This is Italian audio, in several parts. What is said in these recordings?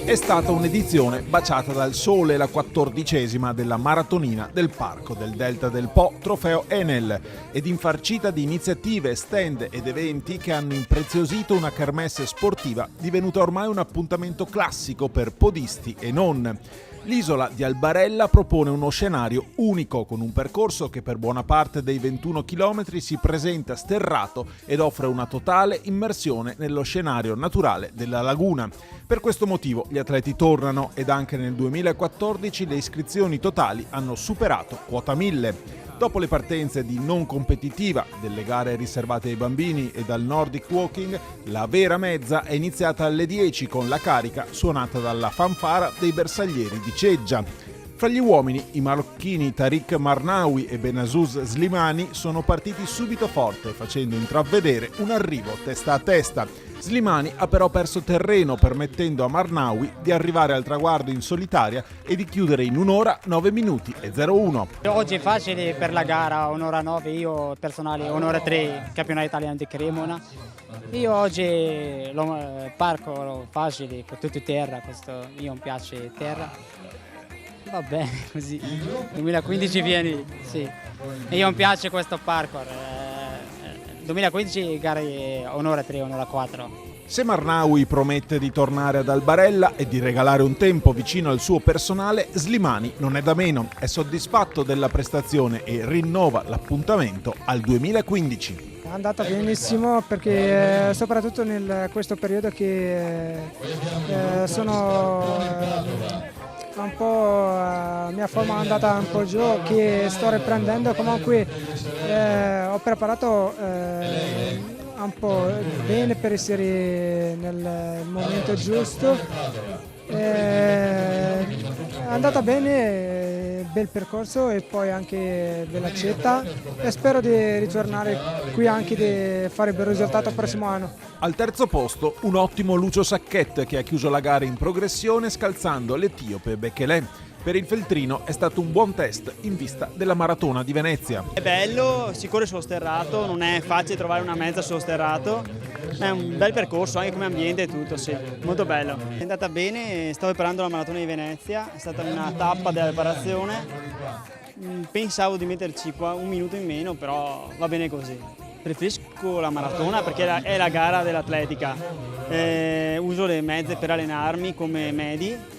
È stata un'edizione baciata dal sole, la 14ª della Maratonina del Parco del Delta del Po, trofeo Enel, ed infarcita di iniziative, stand ed eventi che hanno impreziosito una kermesse sportiva divenuta ormai un appuntamento classico per podisti e non. L'isola di Albarella propone uno scenario unico, con un percorso che per buona parte dei 21 km si presenta sterrato ed offre una totale immersione nello scenario naturale della laguna. Per questo motivo gli atleti tornano ed anche nel 2014 le iscrizioni totali hanno superato quota 1000. Dopo le partenze di non competitiva, delle gare riservate ai bambini e dal Nordic Walking, la vera mezza è iniziata alle 10 con la carica suonata dalla fanfara dei bersaglieri di Ceggia. Fra gli uomini, i marocchini Tariq Marnaoui e Benazouz Slimani sono partiti subito forte, facendo intravedere un arrivo testa a testa. Slimani ha però perso terreno, permettendo a Marnaoui di arrivare al traguardo in solitaria e di chiudere in 1 ora 9 minuti e 01. Oggi è facile per la gara, 1 ora 9, io personale 1 ora 3, campionato italiano di Cremona. Io oggi lo parco facile, con tutto terra, questo io mi piace terra. Va bene così, 2015 vieni, sì. E io mi piace questo parkour. 2015 gare 1 ora 3, 1 ora 4. Se Marnaoui promette di tornare ad Albarella e di regalare un tempo vicino al suo personale, Slimani non è da meno, è soddisfatto della prestazione e rinnova l'appuntamento al 2015. È andata benissimo perché soprattutto in questo periodo che sono un po' la mia forma è andata un po' giù, che sto riprendendo, comunque ho preparato un po' bene per essere nel momento giusto. È andata bene, bel percorso e poi anche velocetta e spero di ritornare qui anche di fare bel risultato il prossimo anno. Al terzo posto un ottimo Lucio Sacchet che ha chiuso la gara in progressione scalzando l'etiope Bekele. Per il feltrino è stato un buon test in vista della maratona di Venezia. È bello, si corre sullo sterrato, non è facile trovare una mezza sullo sterrato, è un bel percorso anche come ambiente e tutto, sì, molto bello. È andata bene, stavo preparando la maratona di Venezia, è stata una tappa della preparazione, pensavo di metterci qua 1 minuto in meno, però va bene così. Preferisco la maratona perché è la gara dell'atletica, uso le mezze per allenarmi come medi.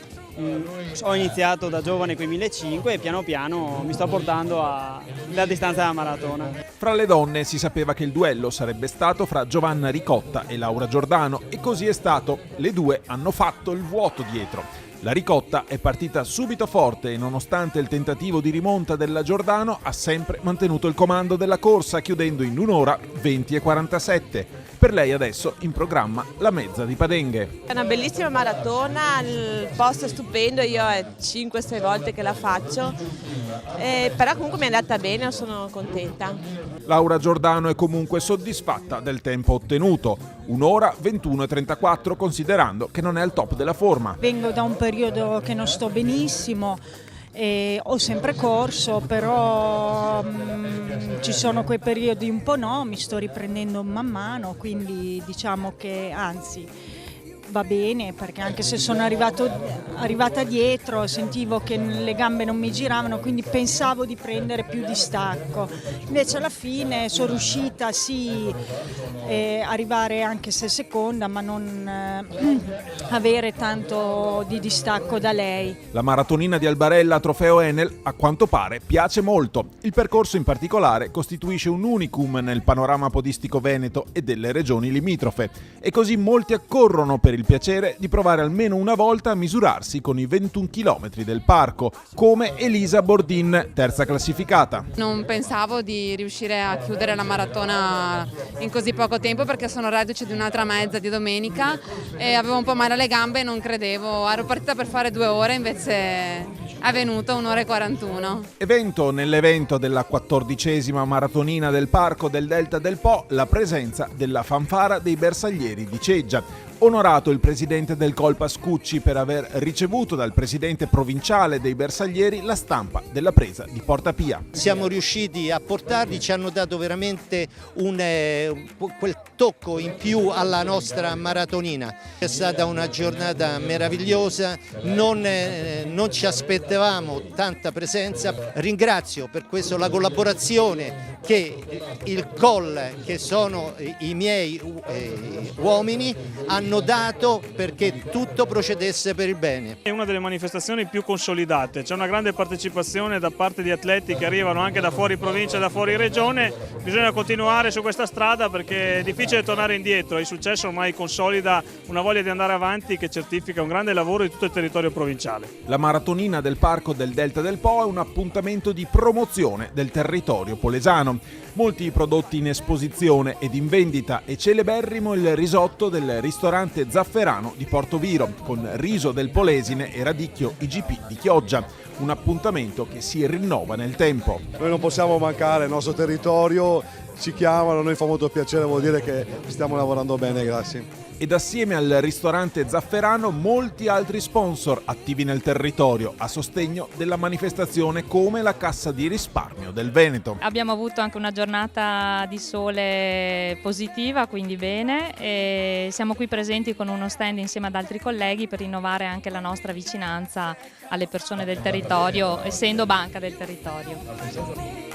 Ho iniziato da giovane con i 1500 e piano piano mi sto portando alla distanza della maratona. Fra le donne si sapeva che il duello sarebbe stato fra Giovanna Ricotta e Laura Giordano e così è stato. Le due hanno fatto il vuoto dietro. La Ricotta è partita subito forte e nonostante il tentativo di rimonta della Giordano ha sempre mantenuto il comando della corsa chiudendo in 1 ora 20 e 47. Per lei adesso in programma la mezza di Padenghe. È una bellissima maratona, il posto è stupendo, io è 5-6 volte che la faccio, però comunque mi è andata bene, sono contenta. Laura Giordano è comunque soddisfatta del tempo ottenuto, 1 ora 21 e 34 considerando che non è al top della forma. Vengo da un periodo che non sto benissimo. Ho sempre corso, però ci sono quei periodi un po' no, mi sto riprendendo man mano, quindi diciamo che anzi va bene, perché anche se sono arrivata dietro sentivo che le gambe non mi giravano, quindi pensavo di prendere più distacco. Invece alla fine sono riuscita sì arrivare anche se seconda, ma non avere tanto di distacco da lei. La maratonina di Albarella trofeo Enel a quanto pare piace molto. Il percorso in particolare costituisce un unicum nel panorama podistico veneto e delle regioni limitrofe e così molti accorrono per il piacere di provare almeno una volta a misurarsi con i 21 km del parco, come Elisa Bordin, terza classificata. Non pensavo di riuscire a chiudere la maratona in così poco tempo perché sono reduce di un'altra mezza di domenica e avevo un po' male alle gambe e non credevo, ero partita per fare 2 ore, invece è venuto 1 ora e 41. Evento nell'evento della 14ª maratonina del Parco del Delta del Po, la presenza della fanfara dei bersaglieri di Ceggia. Onorato il presidente del COL Pascucci per aver ricevuto dal presidente provinciale dei bersaglieri la stampa della presa di Porta Pia. Siamo riusciti a portarli, ci hanno dato veramente quel tocco in più alla nostra maratonina. È stata una giornata meravigliosa, non ci aspettavamo tanta presenza. Ringrazio per questo la collaborazione che il COL, che sono i miei uomini, hanno dato perché tutto procedesse per il bene. È una delle manifestazioni più consolidate, c'è una grande partecipazione da parte di atleti che arrivano anche da fuori provincia e da fuori regione. Bisogna continuare su questa strada perché è difficile tornare indietro, il successo ormai consolida una voglia di andare avanti che certifica un grande lavoro di tutto il territorio provinciale. La maratonina del Parco del Delta del Po è un appuntamento di promozione del territorio polesano. Molti prodotti in esposizione ed in vendita e celeberrimo il risotto del ristorante Zafferano di Portoviro con riso del Polesine e radicchio IGP di Chioggia. Un appuntamento che si rinnova nel tempo. Noi non possiamo mancare, il nostro territorio ci chiamano, a noi fa molto piacere, vuol dire che stiamo lavorando bene, grazie. Ed assieme al ristorante Zafferano molti altri sponsor attivi nel territorio a sostegno della manifestazione, come la Cassa di Risparmio del Veneto. Abbiamo avuto anche una giornata di sole positiva, quindi bene, e siamo qui presenti con uno stand insieme ad altri colleghi per rinnovare anche la nostra vicinanza alle persone del territorio, essendo banca del territorio.